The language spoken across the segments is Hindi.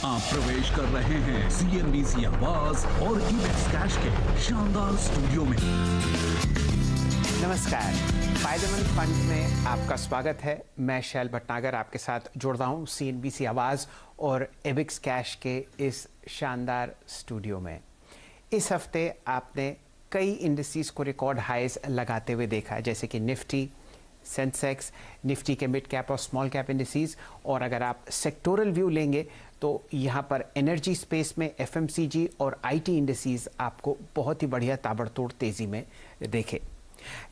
आप प्रवेश कर रहे हैं सीएनबीसी आवाज और इबेक्स कैश के शानदार स्टूडियो में। नमस्कार, फायदेमंद फंड में आपका स्वागत है। मैं शैल भटनागर आपके साथ जुड़ रहा हूँ सीएनबीसी आवाज और इबेक्स कैश के इस शानदार स्टूडियो में। इस हफ्ते आपने कई इंडस्ट्रीज को रिकॉर्ड हाईज लगाते हुए देखा, जैसे कि निफ्टी, सेंसेक्स, निफ्टी के मिड कैप और स्मॉल कैप इंडस्ट्रीज। और अगर आप सेक्टोरल व्यू लेंगे तो यहाँ पर एनर्जी स्पेस में एफएमसीजी और आईटी इंडस्ट्रीज आपको बहुत ही बढ़िया ताबड़तोड़ तेजी में देखे।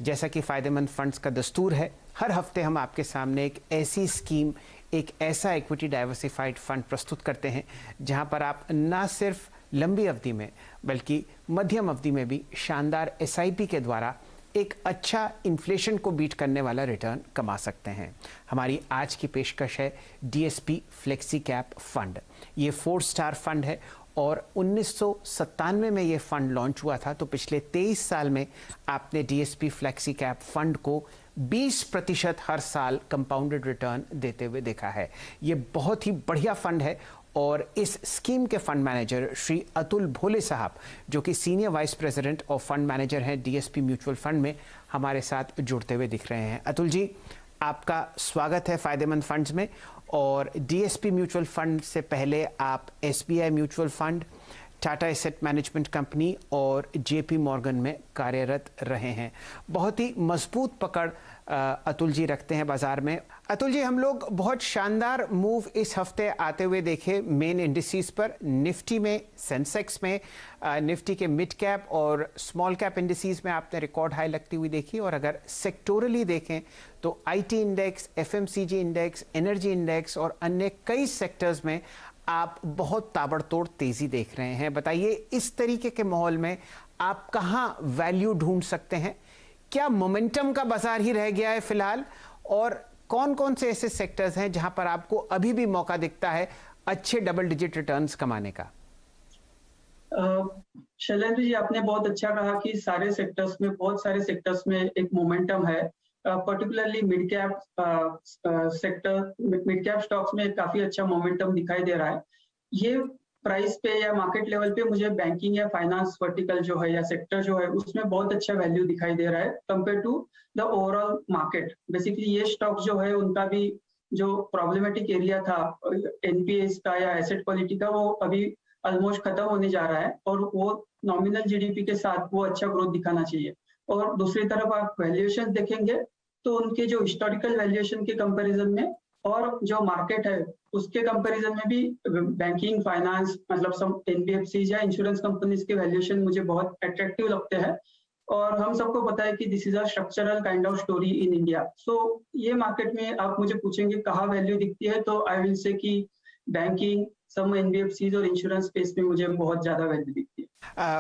जैसा कि फायदेमंद फंड्स का दस्तूर है, हर हफ्ते हम आपके सामने एक ऐसी स्कीम, एक ऐसा इक्विटी डाइवर्सिफाइड फंड प्रस्तुत करते हैं जहाँ पर आप ना सिर्फ लंबी अवधि में बल्कि मध्यम अवधि में भी शानदार एसआईपी के द्वारा एक अच्छा इन्फ्लेशन को बीट करने वाला रिटर्न कमा सकते हैं। हमारी आज की पेशकश है डीएसपी फ्लेक्सी कैप फंड। ये 4 स्टार फंड है और 1997 में ये फंड लॉन्च हुआ था, तो पिछले 23 साल में आपने डीएसपी फ्लेक्सी कैप फंड को 20% हर साल कंपाउंडेड रिटर्न देते हुए देखा है। ये बहुत ही बढ़िया फंड है और इस स्कीम के फंड मैनेजर श्री अतुल भोले साहब, जो कि सीनियर वाइस प्रेसिडेंट और फंड मैनेजर हैं डीएसपी म्यूचुअल फंड में, हमारे साथ जुड़ते हुए दिख रहे हैं। अतुल जी, आपका स्वागत है फायदेमंद फंड्स में। और डीएसपी म्यूचुअल फंड से पहले आप SBI mutual fund, Tata asset management company और जेपी मॉर्गन में कार्यरत रहे हैं। बहुत ही मजबूत पकड़ अतुल जी रखते हैं बाजार में। अतुल जी, हम लोग बहुत शानदार मूव इस हफ्ते आते हुए देखे मेन इंडिसेस पर। निफ्टी में, सेंसेक्स में, निफ्टी के मिड कैप और स्मॉल कैप इंडिसेस में आपने रिकॉर्ड हाई लगती हुई देखी। और अगर सेक्टोरली देखें तो IT index, FMCG index, energy index और अन्य कई सेक्टर्स में आप बहुत ताबड़तोड़ तेजी देख रहे हैं। बताइए, इस तरीके के माहौल में आप कहां वैल्यू ढूंढ सकते हैं? क्या मोमेंटम का बाजार ही रह गया है फिलहाल, और कौन कौन से ऐसे सेक्टर्स हैं जहां पर आपको अभी भी मौका दिखता है अच्छे डबल डिजिट रिटर्न्स कमाने का? शैलेंद्र जी, आपने बहुत अच्छा कहा कि बहुत सारे सेक्टर्स में एक मोमेंटम है। पर्टिकुलरली मिड कैप स्टॉक्स में काफी अच्छा मोमेंटम दिखाई दे रहा है। ये प्राइस पे या मार्केट लेवल पे मुझे बैंकिंग या फाइनेंस वर्टिकल जो है या सेक्टर जो है उसमें बहुत अच्छा वैल्यू दिखाई दे रहा है compare to the overall market. Basically ये स्टॉक जो है उनका भी जो प्रॉब्लमेटिक एरिया था एनपीएस का या एसेट क्वालिटी का, वो अभी ऑलमोस्ट खत्म होने जा रहा है और वो नॉमिनल जीडीपी के साथ वो अच्छा ग्रोथ दिखाना चाहिए। और दूसरी तरफ आप वैल्यूएशन देखेंगे तो उनके जो हिस्टोरिकल वैल्यूएशन के कंपैरिजन में और जो मार्केट है उसके कंपैरिजन में भी बैंकिंग, फाइनेंस, मतलब सब एनबीएफसी या इंश्योरेंस कंपनीज के वैल्यूएशन मुझे बहुत अट्रैक्टिव लगते हैं। और हम सबको पता है कि this is a structural kind of story in India. So ये मार्केट में आप मुझे पूछेंगे कहाँ वैल्यू दिखती है, तो आई विल से कि बैंकिंग, सम एनबीएफसीज और इंश्योरेंस स्पेस में मुझे बहुत ज्यादा वैल्यू दिखती है।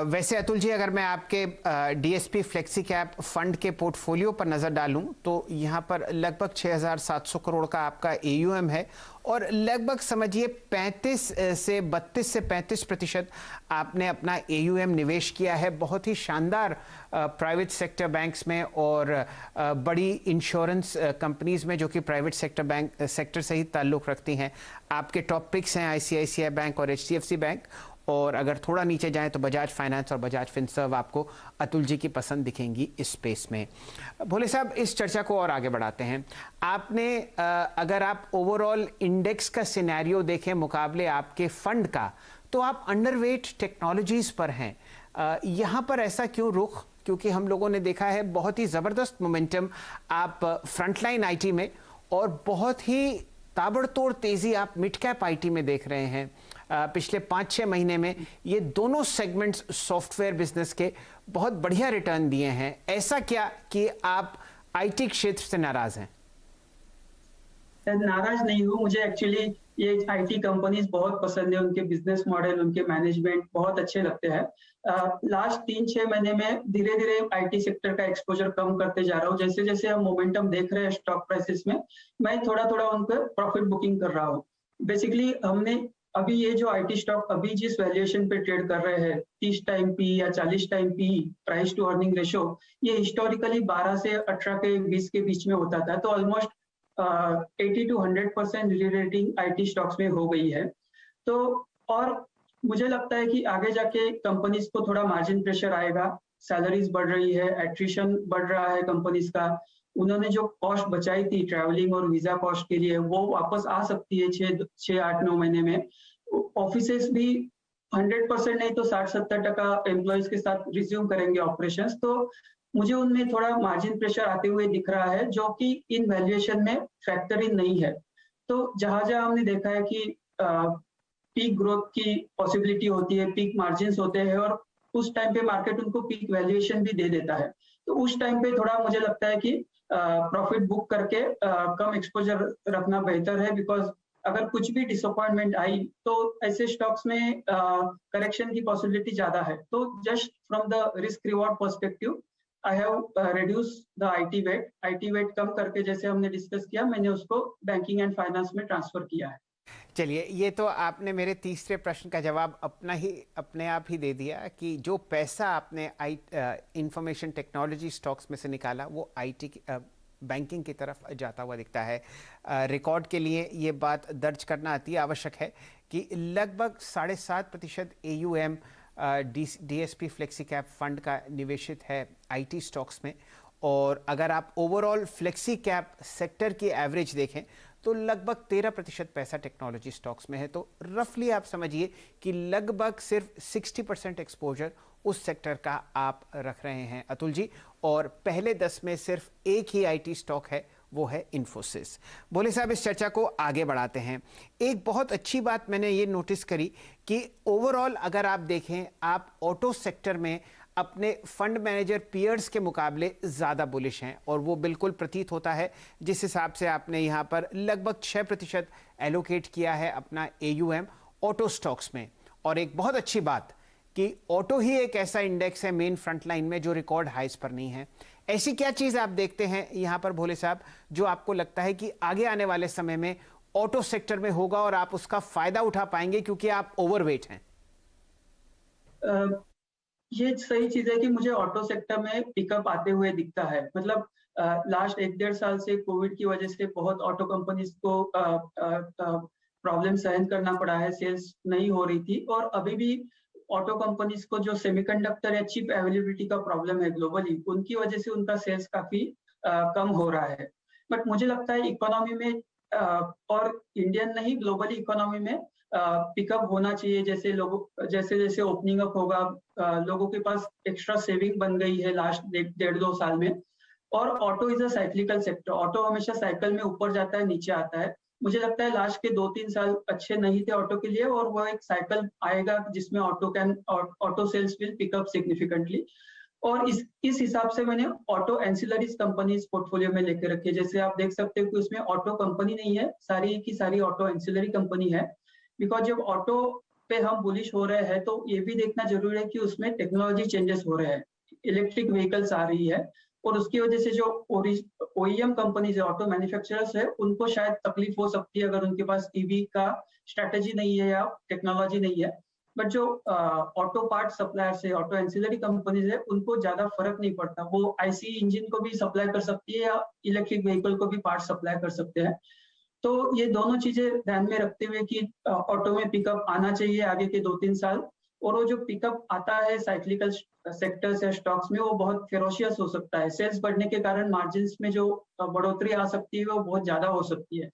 वैसे अतुल जी, अगर मैं आपके डीएसपी फ्लेक्सी कैप फंड के पोर्टफोलियो पर नजर डालूं तो यहां पर लगभग 6,700 करोड़ का आपका एयूएम है और लगभग समझिए 35 से 35% आपने अपना एयूएम निवेश किया है बहुत ही शानदार प्राइवेट सेक्टर बैंक्स में और बड़ी इंश्योरेंस कंपनीज में जो कि प्राइवेट सेक्टर से ही ताल्लुक़ रखती हैं। आपके टॉप पिक्स हैं आईसीआईसीआई बैंक और एचडीएफसी बैंक, और अगर थोड़ा नीचे जाएं तो बजाज फाइनेंस और बजाज फिनसर्व आपको अतुल जी की पसंद दिखेंगी इस स्पेस में। भोले साहब, इस चर्चा को और आगे बढ़ाते हैं। आपने अगर आप ओवरऑल इंडेक्स का सिनेरियो देखें मुकाबले आपके फंड का, तो आप अंडरवेट टेक्नोलॉजीज पर हैं। यहाँ पर ऐसा क्यों रुख? क्योंकि हम लोगों ने देखा है बहुत ही ज़बरदस्त मोमेंटम आप फ्रंटलाइन आईटी में और बहुत ही ताबड़तोड़ तेज़ी आप मिड कैप आईटी में देख रहे हैं। पिछले 5-6 महीने में ये दोनों सेगमेंट्स सॉफ्टवेयर बिजनेस के बहुत बढ़िया रिटर्न दिए हैं। ऐसा क्या कि आप आईटी क्षेत्र से नाराज हैं? नाराज नहीं हूँ, मुझे एक्चुअली ये आईटी कंपनीज बहुत पसंद है, उनके बिजनेस मॉडल, उनके मैनेजमेंट बहुत अच्छे लगते हैं। लास्ट 3-6 महीने में धीरे धीरे आईटी सेक्टर का एक्सपोजर कम करते जा रहा हूँ। जैसे जैसे हम मोमेंटम देख रहे हैं स्टॉक प्राइसेस में, मैं थोड़ा थोड़ा उन पर प्रॉफिट बुकिंग कर रहा हूँ। बेसिकली हमने अभी ये जो आईटी स्टॉक अभी जिस वैल्यूएशन पे ट्रेड कर रहे हैं 30 टाइम पी या 40 time P price to earning ratio, ये हिस्टोरिकली 12 से 18 के 20 के बीच में होता था। तो ऑलमोस्ट 80 to 100% री रेटिंग आईटी स्टॉक्स में हो गई है। तो और मुझे लगता है कि आगे जाके कंपनीज को थोड़ा मार्जिन प्रेशर आएगा, सैलरीज बढ़ रही है, एट्रिशन बढ़ रहा है कंपनीज का। उन्होंने जो कॉस्ट बचाई थी ट्रैवलिंग और वीजा कॉस्ट के लिए, वो वापस आ सकती है 6-8-9 महीने में। ऑफिसेस भी 100% नहीं तो 60-70% एम्प्लॉयज के साथ रिज्यूम करेंगे ऑपरेशंस। तो मुझे उनमें थोड़ा मार्जिन प्रेशर आते हुए दिख रहा है, जो कि इन वैल्यूएशन में फैक्टर इन नहीं है। तो जहां जहां हमने देखा है कि पीक ग्रोथ की पॉसिबिलिटी होती है, पीक मार्जिन होते हैं, और उस टाइम पे मार्केट उनको पीक वैल्यूएशन भी दे देता है। तो उस टाइम पे थोड़ा मुझे लगता है कि प्रॉफिट बुक करके कम एक्सपोजर रखना बेहतर है, बिकॉज अगर कुछ भी डिसअपॉइंटमेंट आई तो ऐसे स्टॉक्स में करेक्शन की पॉसिबिलिटी ज्यादा है। तो just from the risk reward perspective I have reduce the IT weight कम करके, जैसे हमने डिस्कस किया, मैंने उसको बैंकिंग एंड फाइनेंस में ट्रांसफर किया है। चलिए, ये तो आपने मेरे तीसरे प्रश्न का जवाब अपने आप ही दे दिया कि जो पैसा आपने इंफॉर्मेशन टेक्नोलॉजी स्टॉक्स में से निकाला वो आईटी बैंकिंग की तरफ जाता हुआ दिखता है। रिकॉर्ड के लिए ये बात दर्ज करना अति आवश्यक है कि लगभग 7.5% AUM DSP flexi cap fund का निवेशित है आईटी स्टॉक्स में। और अगर आप ओवरऑल फ्लेक्सी कैप सेक्टर की एवरेज देखें तो लगभग 13% पैसा टेक्नोलॉजी स्टॉक्स में है। तो रफली आप समझिए कि लगभग सिर्फ 60% एक्सपोजर उस सेक्टर का आप रख रहे हैं अतुल जी। और पहले 10 में सिर्फ एक ही आईटी स्टॉक है, वो है इन्फोसिस। बोले साहब, इस चर्चा को आगे बढ़ाते हैं। एक बहुत अच्छी बात मैंने ये नोटिस करी कि ओवरऑल अगर आप देखें, आप ऑटो सेक्टर में अपने फंड मैनेजर पीयर्स के मुकाबले ज़्यादा बुलिश हैं, और वो बिल्कुल प्रतीत होता है जिस हिसाब से आपने यहाँ पर लगभग 6% एलोकेट किया है अपना AUM ऑटो स्टॉक्स में। और एक बहुत अच्छी बात कि ऑटो ही एक ऐसा इंडेक्स है मेन फ्रंट लाइन में जो रिकॉर्ड हाइस पर नहीं है। ऐसी क्या चीज़ आप देखते हैं यहाँ पर भोले साहब, जो आपको लगता है कि आगे आने वाले समय में ऑटो सेक्टर में होगा और आप उसका फायदा उठा पाएंगे क्योंकि आप ओवरवेट हैं? ये सही चीज है कि मुझे ऑटो सेक्टर में पिकअप आते हुए दिखता है। मतलब लास्ट 1-1.5 साल से कोविड की वजह से बहुत ऑटो कंपनीज को प्रॉब्लम सहन करना पड़ा है, सेल्स नहीं हो रही थी। और अभी भी ऑटो कंपनीज को जो सेमीकंडक्टर या चिप अवेलेबिलिटी का प्रॉब्लम है ग्लोबली, उनकी वजह से उनका सेल्स काफी कम हो रहा है। बट मुझे लगता है इकोनॉमी में और इंडियन नहीं ग्लोबली इकोनॉमी में पिकअप होना चाहिए। जैसे जैसे ओपनिंग अप होगा, लोगों के पास एक्स्ट्रा सेविंग बन गई है लास्ट 1.5-2 साल में। और auto is a cyclical sector, auto हमेशा साइकिल में ऊपर जाता है, नीचे आता है। मुझे लगता है लास्ट के 2-3 साल अच्छे नहीं थे ऑटो के लिए, और वो एक साइकिल आएगा जिसमें auto sales will pick up significantly. और इस हिसाब से मैंने ऑटो एंसिलरीज कंपनीज पोर्टफोलियो में लेके रखी है। जैसे आप देख सकते हो कि उसमें ऑटो कंपनी नहीं है, सारी की सारी ऑटो एंसिलरी कंपनी है। बिकॉज जब ऑटो पे हम बुलिश हो रहे हैं तो ये भी देखना जरूरी है कि उसमें टेक्नोलॉजी चेंजेस हो रहे हैं, इलेक्ट्रिक व्हीकल्स आ रही है, और उसकी वजह से जो OEM कंपनीज है, ऑटो मैन्युफैक्चरर्स है, उनको शायद तकलीफ हो सकती है अगर उनके पास EV का स्ट्रेटेजी नहीं है या टेक्नोलॉजी नहीं है। बट जो ऑटो पार्ट सप्लायर्स है, ऑटो एंसिलरी कंपनीज है, उनको ज्यादा फर्क नहीं पड़ता। वो ICE इंजन को भी सप्लाई कर सकती है या इलेक्ट्रिक व्हीकल को भी पार्ट सप्लाई कर सकते हैं। तो ये दोनों चीजें ध्यान में रखते हुए कि ऑटो में पिकअप आना चाहिए आगे के 2-3 साल। और वो जो पिकअप आता है साइक्लिकल सेक्टर्स या स्टॉक्स में, वो बहुत फेरोशियस हो सकता है। सेल्स बढ़ने के कारण मार्जिन्स में जो बढ़ोतरी आ सकती है वो बहुत ज्यादा हो सकती है।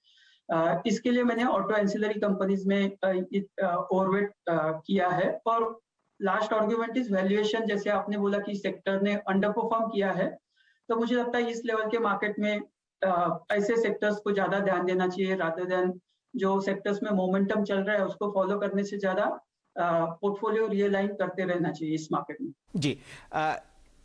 इसके लिए मैंने ऑटो एंसिलरी कंपनीज में ओवरवेट किया है। और लास्ट आर्गुमेंट इज वैल्यूएशन। जैसे आपने बोला कि सेक्टर ने अंडर परफॉर्म किया है, तो मुझे लगता है इस लेवल के मार्केट में ऐसे सेक्टर्स को ज्यादा ध्यान देना चाहिए, रादर देन जो सेक्टर्स में मोमेंटम चल रहा है उसको फॉलो करने से ज्यादा पोर्टफोलियो रियलाइन करते रहना चाहिए इस मार्केट में। जी,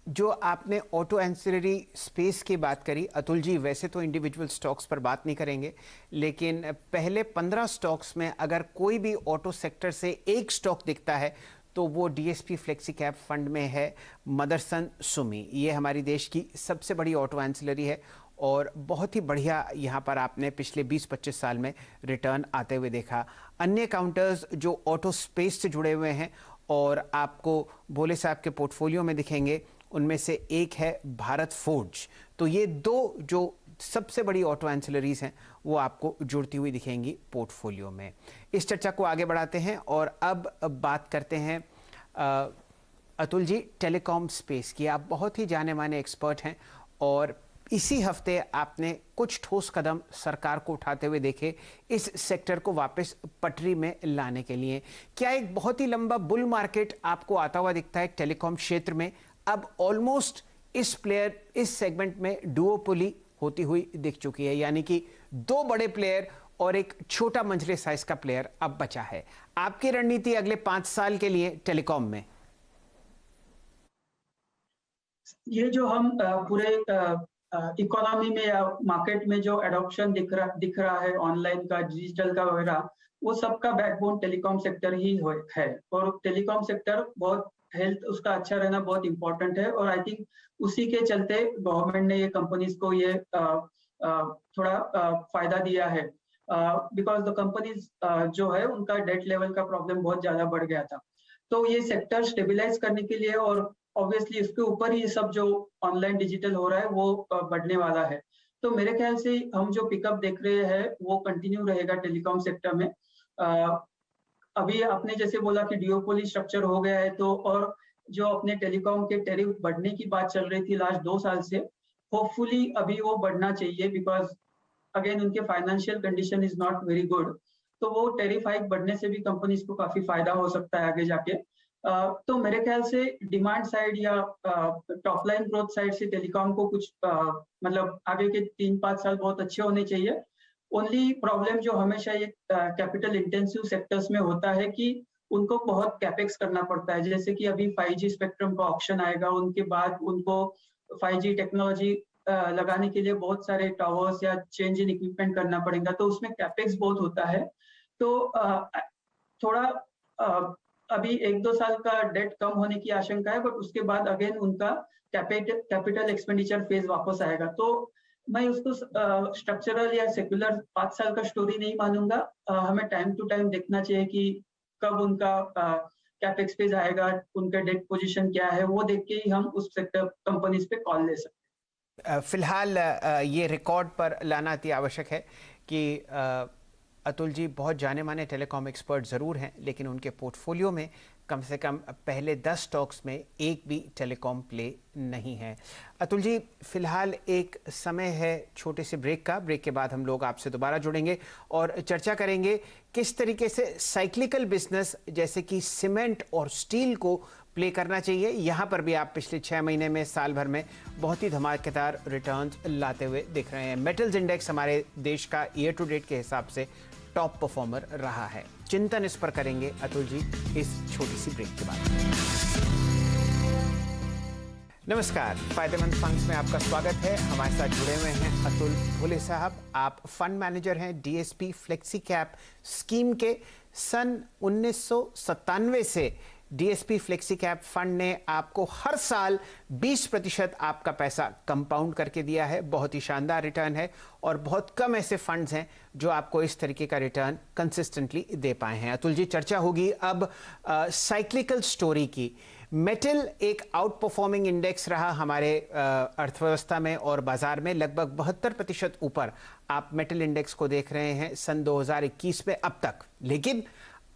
जो आपने ऑटो एंसिलरी स्पेस की बात करी अतुल जी, वैसे तो इंडिविजुअल स्टॉक्स पर बात नहीं करेंगे, लेकिन पहले 15 स्टॉक्स में अगर कोई भी ऑटो सेक्टर से एक स्टॉक दिखता है तो वो DSP फ्लेक्सी कैप फंड में है मदरसन सुमी। ये हमारी देश की सबसे बड़ी ऑटो एंसिलरी है और बहुत ही बढ़िया यहाँ पर आपने पिछले 20-25 साल में रिटर्न आते हुए देखा। अन्य काउंटर्स जो ऑटो स्पेस से जुड़े हुए हैं और आपको भोले साहब के पोर्टफोलियो में दिखेंगे, उनमें से एक है भारत फोर्ज, तो ये दो जो सबसे बड़ी ऑटो एंसिलरीज हैं वो आपको जुड़ती हुई दिखेंगी पोर्टफोलियो में। इस चर्चा को आगे बढ़ाते हैं और अब बात करते हैं अतुल जी, टेलीकॉम स्पेस की आप बहुत ही जाने माने एक्सपर्ट हैं और इसी हफ्ते आपने कुछ ठोस कदम सरकार को उठाते हुए देखे इस सेक्टर को वापस पटरी में लाने के लिए। क्या एक बहुत ही लंबा बुल मार्केट आपको आता हुआ दिखता है टेलीकॉम क्षेत्र में? अब ऑलमोस्ट इस सेगमेंट में डुओपोली होती हुई दिख चुकी है, यानी कि दो बड़े प्लेयर और एक छोटा मंझले साइज का प्लेयर अब बचा है। आपकी रणनीति अगले 5 साल के लिए टेलीकॉम में? ये जो हम पूरे इकोनॉमी में या मार्केट में जो एडॉप्शन दिख रहा है ऑनलाइन का, डिजिटल का वगैरह, वो सबका बैकबोन टेलीकॉम सेक्टर ही है। और टेलीकॉम सेक्टर बहुत हेल्थ उसका अच्छा रहना बहुत इंपॉर्टेंट है और आई थिंक उसी के चलते गवर्नमेंट ने ये कंपनीज को ये थोड़ा फायदा दिया है, बिकॉज द कंपनीज जो है उनका डेट लेवल का प्रॉब्लम बहुत ज्यादा बढ़ गया था। तो ये सेक्टर स्टेबलाइज करने के लिए और ऑब्वियसली इसके ऊपर ही सब जो ऑनलाइन डिजिटल हो रहा है वो बढ़ने वाला है। तो मेरे ख्याल से हम जो पिकअप देख रहे हैं वो कंटिन्यू रहेगा टेलीकॉम सेक्टर में। अभी आपने जैसे बोला कि डिओपोली स्ट्रक्चर हो गया है, तो और जो अपने टेलीकॉम के टैरिफ बढ़ने की बात चल रही थी लास्ट 2 साल से, होपफुली अभी वो बढ़ना चाहिए, बिकॉज अगेन उनके financial condition is not very good. तो वो टैरिफ हाइक बढ़ने से भी कंपनीज को काफी फायदा हो सकता है आगे जाके। तो मेरे ख्याल से डिमांड साइड या टॉप लाइन ग्रोथ साइड से टेलीकॉम को कुछ मतलब आगे के 3-5 साल बहुत अच्छे होने चाहिए। ओनली प्रॉब्लम जो हमेशा ये कैपिटल इंटेंसिव सेक्टर्स में होता है कि उनको बहुत कैपेक्स करना पड़ता है। जैसे कि अभी 5G स्पेक्ट्रम का ऑप्शन आएगा, उनके बाद उनको 5G टेक्नोलॉजी लगाने के लिए बहुत सारे टावर्स या चेंज इन इक्विपमेंट करना पड़ेगा, तो उसमें कैपेक्स बहुत होता है। तो थोड़ा अभी 1-2 साल का डेट कम होने की आशंका है, बट उसके बाद अगेन उनका कैपिटल एक्सपेंडिचर फेज वापस आएगा। तो मैं उसको स्ट्रक्चरल या सेक्युलर 5 साल का स्टोरी नहीं मानूंगा। हमें टाइम टू टाइम देखना चाहिए कि कब उनका कैपेक्स फेज आएगा, उनका डेट पोजीशन क्या है, वो देख के ही हम उस सेक्टर कंपनीज पे कॉल ले सकते हैं। फिलहाल ये रिकॉर्ड पर लाना अति आवश्यक है कि अतुल जी बहुत जाने माने टेलीकॉम एक्सपर्ट ज़रूर हैं, लेकिन उनके पोर्टफोलियो में कम से कम पहले 10 स्टॉक्स में एक भी टेलीकॉम प्ले नहीं है। अतुल जी, फिलहाल एक समय है छोटे से ब्रेक का। ब्रेक के बाद हम लोग आपसे दोबारा जुड़ेंगे और चर्चा करेंगे किस तरीके से साइक्लिकल बिजनेस जैसे कि सीमेंट और स्टील को प्ले करना चाहिए। यहाँ पर भी आप पिछले 6 महीने में, साल भर में बहुत ही धमाकेदार रिटर्न्स लाते हुए दिख रहे हैं। मेटल्स इंडेक्स हमारे देश का ईयर टू डेट के हिसाब से टॉप परफॉर्मर रहा है। चिंतन इस पर करेंगे अतुल जी इस छोटी सी ब्रेक के बाद। नमस्कार, फायदेमंद फंड्स में आपका स्वागत है। हमारे साथ जुड़े हुए हैं अतुल भोले साहब। आप फंड मैनेजर हैं डीएसपी फ्लेक्सी कैप स्कीम के। सन 1997 से डीएसपी फ्लेक्सी कैप फंड ने आपको हर साल 20% आपका पैसा कंपाउंड करके दिया है। बहुत ही शानदार रिटर्न है और बहुत कम ऐसे फंड्स हैं जो आपको इस तरीके का रिटर्न कंसिस्टेंटली दे पाए हैं। अतुल जी, चर्चा होगी अब साइक्लिकल स्टोरी की। मेटल एक आउट परफॉर्मिंग इंडेक्स रहा हमारे अर्थव्यवस्था में और बाजार में। लगभग 72% ऊपर आप मेटल इंडेक्स को देख रहे हैं सन 2021 में अब तक। लेकिन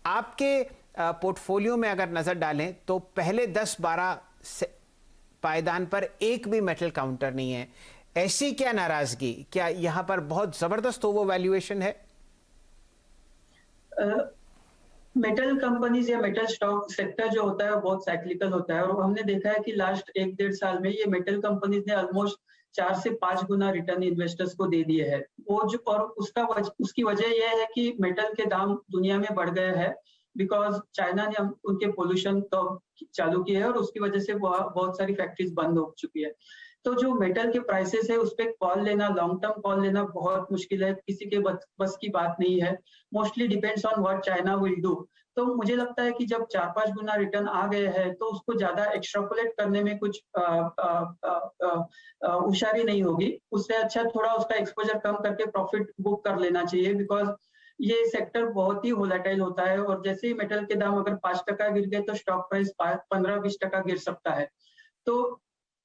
आपके पोर्टफोलियो में अगर नजर डालें तो पहले 10-12 पायदान पर एक भी मेटल काउंटर नहीं है। ऐसी क्या नाराजगी? क्या यहां पर बहुत जबरदस्त ओवर वैल्यूएशन है? मेटल कंपनीज या मेटल स्टॉक सेक्टर जो होता है वो बहुत साइक्लिकल होता है और हमने देखा है कि लास्ट 1-1.5 साल में ये मेटल कंपनीज ने ऑलमोस्ट 4 से 5 गुना रिटर्न इन्वेस्टर्स को दे दिए है। वो जो और उसकी वजह यह है कि मेटल के दाम दुनिया में बढ़ गए हैं, बिकॉज चाइना ने उनके पोल्यूशन तो चालू किए है और उसकी वजह से बहुत सारी फैक्ट्रीज बंद हो चुकी है। तो जो मेटल के प्राइसेस है उस पर कॉल लेना, लॉन्ग टर्म कॉल लेना बहुत मुश्किल है, किसी के बस की बात नहीं है। Mostly depends on what China will do. तो मुझे लगता है कि जब 4-5 गुना रिटर्न आ गए हैं तो उसको ज्यादा एक्स्ट्रापोलेट करने में कुछ होशियारी नहीं होगी। उससे अच्छा थोड़ा उसका एक्सपोजर कम करके प्रॉफिट बुक कर लेना चाहिए, बिकॉज ये सेक्टर बहुत ही वोलेटाइल होता है और जैसे ही मेटल के दाम अगर 5% गिर गए तो स्टॉक प्राइस 15-20% गिर सकता है। तो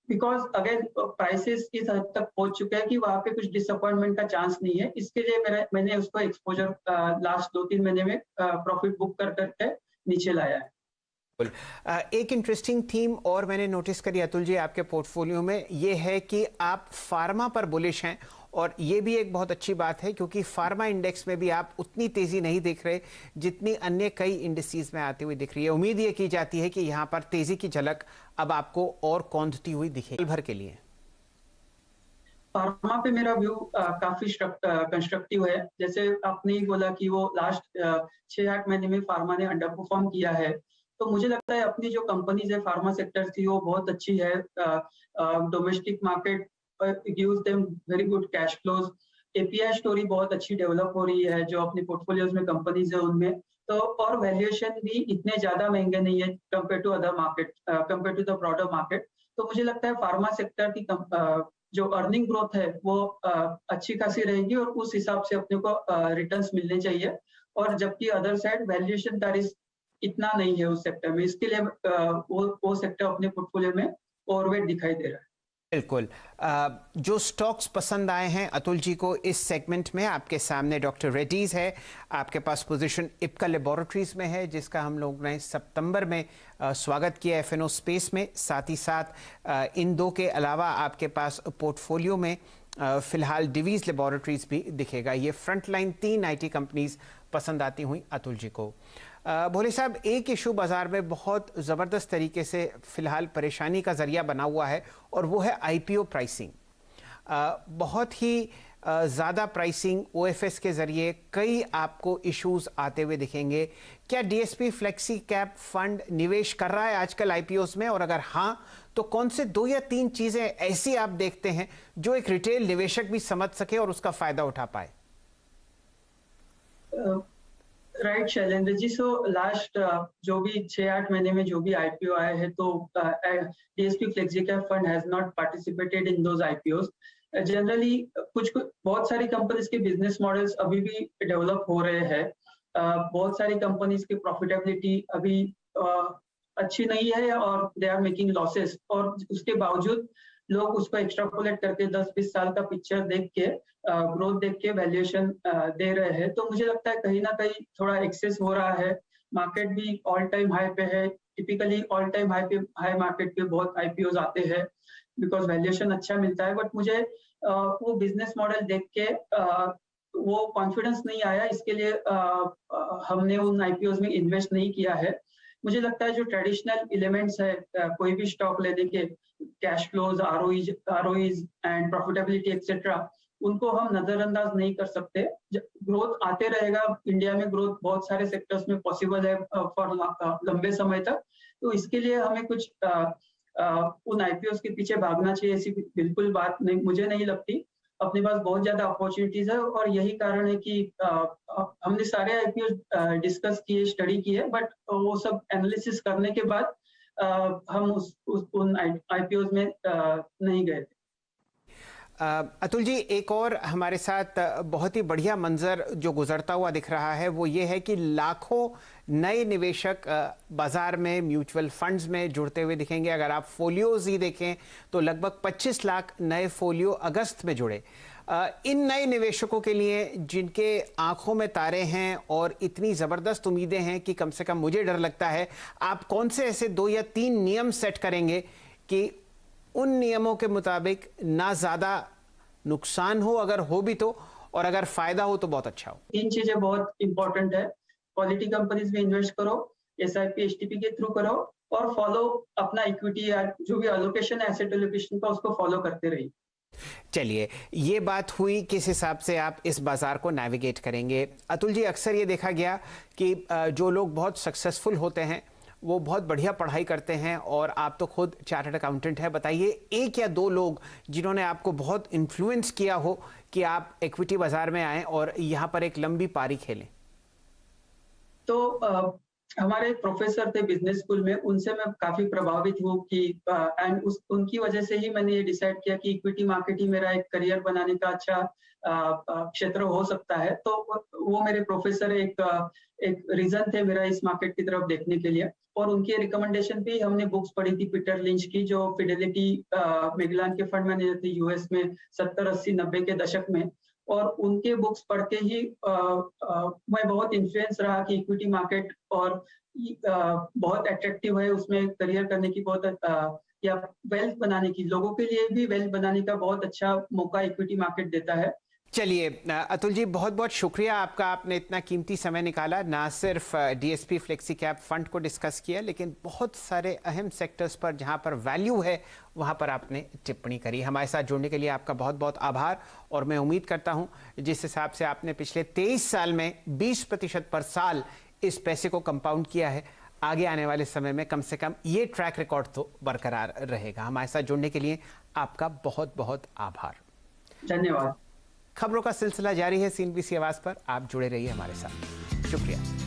बिकॉज अगेन प्राइसेस इस हद तक पहुंच चुके हैं कि वहां पे कुछ डिसअपॉइंटमेंट का चांस नहीं है। इसके लिए मैंने उसको एक्सपोजर लास्ट 2-3 महीने में प्रॉफिट बुक कर करके नीचे लाया है। एक इंटरेस्टिंग थीम और मैंने नोटिस करी अतुल जी आपके पोर्टफोलियो में, ये है कि आप फार्मा पर बुलिश हैं, और ये भी एक बहुत अच्छी बात है क्योंकि फार्मा इंडेक्स में भी आप उतनी तेजी नहीं देख रहे जितनी अन्य कई इंडिसेस में आती हुई दिख रही है। उम्मीद ये की जाती है कि यहाँ पर तेजी की झलक अब आपको और कौंधती हुई दिखेगी भर के लिए। फार्मा पे मेरा व्यू काफी कंस्ट्रक्टिव है। जैसे आपने ही बोला कि वो लास्ट 6-8 महीने में फार्मा ने अंडर परफॉर्म किया है, तो मुझे लगता है अपनी जो कंपनीज है फार्मा सेक्टर की वो बहुत अच्छी है। Domestic market gives them very good cash flows. API story बहुत अच्छी डेवलप हो रही है जो अपनी पोर्टफोलियोज में कंपनीज है उनमें। तो और वैल्यूएशन भी इतने ज्यादा महंगे नहीं है compare to other market, compare to the broader market. तो मुझे लगता है फार्मा सेक्टर की जो अर्निंग ग्रोथ है वो अच्छी खासी रहेगी और उस हिसाब से अपने को रिटर्न्स मिलने चाहिए। और जबकि अदर साइड वैल्यूएशन का रिस्क इतना नहीं है उस सेक्टर में, इसके लिए वो सेक्टर अपने पोर्टफोलियो में ओवरवेट दिखाई दे रहा है। बिल्कुल। जो स्टॉक्स पसंद आए हैं अतुल जी को इस सेगमेंट में, आपके सामने डॉक्टर रेड्डीज है, आपके पास पोजीशन इप्का लेबोरेटरीज में है जिसका हम लोग ने सितंबर में स्वागत किया एफएनओ स्पेस में। साथ ही साथ इन दो के अलावा आपके पास पोर्टफोलियो में फिलहाल डिवीज लेबोरेटरीज भी दिखेगा। ये फ्रंटलाइन 3 आईटी कंपनीज पसंद आती हुई अतुल जी को। भोले साहब, एक इशू बाजार में बहुत ज़बरदस्त तरीके से फिलहाल परेशानी का जरिया बना हुआ है और वो है आईपीओ प्राइसिंग। बहुत ही ज़्यादा प्राइसिंग ओएफएस के ज़रिए कई आपको इश्यूज आते हुए दिखेंगे। क्या डीएसपी फ्लेक्सी कैप फंड निवेश कर रहा है आजकल आईपीओस में, और अगर हाँ तो कौन से 2 या 3 चीज़ें ऐसी आप देखते हैं जो एक रिटेल निवेशक भी समझ सके और उसका फ़ायदा उठा पाए? Right Shailendra ji, so last जो भी 6-8 महीने में जो भी आईपीओ आए हैं तो DSP flexi cap fund has not participated in those IPOs. Generally कुछ बहुत सारी कंपनीज के बिजनेस मॉडल्स अभी भी डेवलप हो रहे हैं। बहुत सारी कंपनीज की प्रॉफिटेबिलिटी अभी अच्छी नहीं है और दे आर मेकिंग लॉसेस, और उसके बावजूद लोग उसको एक्स्ट्रापोलेट करके 10-20 साल का पिक्चर देख के ग्रोथ देख के वैल्यूएशन दे रहे हैं। तो मुझे लगता है कहीं ना कहीं थोड़ा एक्सेस हो रहा है। मार्केट भी ऑल टाइम हाई पे है। Typically all time high market पे बहुत आईपीओज आते हैं बिकॉज वैल्यूएशन अच्छा मिलता है। बट मुझे वो बिजनेस मॉडल देख के वो कॉन्फिडेंस नहीं आया, इसके लिए हमने उन आईपीओज में इन्वेस्ट नहीं किया है। मुझे लगता है जो ट्रेडिशनल एलिमेंट्स है कोई भी स्टॉक लेने के, cash flows, ROEs and profitability etcetera, उनको हम नजरअंदाज नहीं कर सकते। ग्रोथ आते रहेगा, इंडिया में ग्रोथ बहुत सारे सेक्टर्स में पॉसिबल है फॉर लंबे समय तक। तो इसके लिए हमें कुछ उन आईपीओ के पीछे भागना चाहिए ऐसी बिल्कुल बात नहीं मुझे नहीं लगती। अपने पास बहुत ज्यादा अपॉर्चुनिटीज है और यही कारण है कि हमने सारे आईपीओ डिस्कस किए, स्टडी किए, बट वो सब एनालिसिस करने के बाद हम उन आईपीओ में नहीं गए थे। अतुल जी, एक और हमारे साथ बहुत ही बढ़िया मंजर जो गुजरता हुआ दिख रहा है वो ये है कि लाखों नए निवेशक बाजार में म्यूचुअल फंड्स में जुड़ते हुए दिखेंगे। अगर आप फोलियोज ही देखें तो लगभग 25 लाख नए फोलियो अगस्त में जुड़े। इन नए निवेशकों के लिए जिनके आंखों में तारे हैं और इतनी ज़बरदस्त उम्मीदें हैं कि कम से कम मुझे डर लगता है, आप कौन से ऐसे 2 या 3 नियम सेट करेंगे कि उन नियमों के मुताबिक ना ज़्यादा नुकसान हो, अगर हो भी तो, और अगर फायदा हो तो बहुत अच्छा हो? 3 चीजें बहुत इंपॉर्टेंट है। क्वालिटी कंपनीज में इन्वेस्ट करो, एसआईपी एसटीपी के थ्रू करो, और फॉलो अपना इक्विटी या जो भी एलोकेशन है एसेट एलोकेशन का उसको फॉलो करते रहिए। चलिए, ये बात हुई किस हिसाब से आप इस बाजार को नेविगेट करेंगे। अतुल जी, अक्सर ये देखा गया कि जो लोग बहुत सक्सेसफुल होते हैं वो बहुत बढ़िया पढ़ाई करते हैं, और आप तो खुद चार्टर्ड अकाउंटेंट हैं। बताइए 1 या 2 लोग जिन्होंने आपको बहुत इन्फ्लुएंस किया हो कि आप इक्विटी बाजार में आएं और यहाँ पर एक लंबी पारी खेलें। तो हमारे एक प्रोफेसर थे बिजनेस स्कूल में, उनसे मैं काफी प्रभावित हूँ कि एंड उस उनकी वजह से ही मैंने ये डिसाइड किया कि इक्विटी मार्केट ही मेरा एक करियर बनाने का अच्छा क्षेत्र हो सकता है। तो वो मेरे प्रोफेसर एक रीजन थे मेरा इस मार्केट की तरफ देखने के लिए। और उनके रिकमेंडेशन पे ही हमने बुक्स पढ़ी थी पीटर लिंच की, जो फिडेलिटी मैगेलन के फंड मैनेजर थे यूएस में 70, 80, 90 के दशक में। और उनके बुक्स पढ़ के ही मैं बहुत इन्फ्लुएंस रहा कि इक्विटी मार्केट और बहुत अट्रैक्टिव है, उसमें करियर करने की बहुत या वेल्थ बनाने की, लोगों के लिए भी वेल्थ बनाने का बहुत अच्छा मौका इक्विटी मार्केट देता है। चलिए अतुल जी, बहुत बहुत शुक्रिया आपका, आपने इतना कीमती समय निकाला, ना सिर्फ डीएसपी फ्लेक्सी कैप फंड को डिस्कस किया, लेकिन बहुत सारे अहम सेक्टर्स पर जहां पर वैल्यू है वहां पर आपने टिप्पणी करी। हमारे साथ जुड़ने के लिए आपका बहुत बहुत आभार। और मैं उम्मीद करता हूं जिस हिसाब से आपने पिछले 23 साल में 20% पर साल इस पैसे को कंपाउंड किया है, आगे आने वाले समय में कम से कम ये ट्रैक रिकॉर्ड तो बरकरार रहेगा। हमारे साथ जुड़ने के लिए आपका बहुत बहुत आभार। धन्यवाद। खबरों का सिलसिला जारी है CNBC आवाज पर, आप जुड़े रहिए हमारे साथ। शुक्रिया।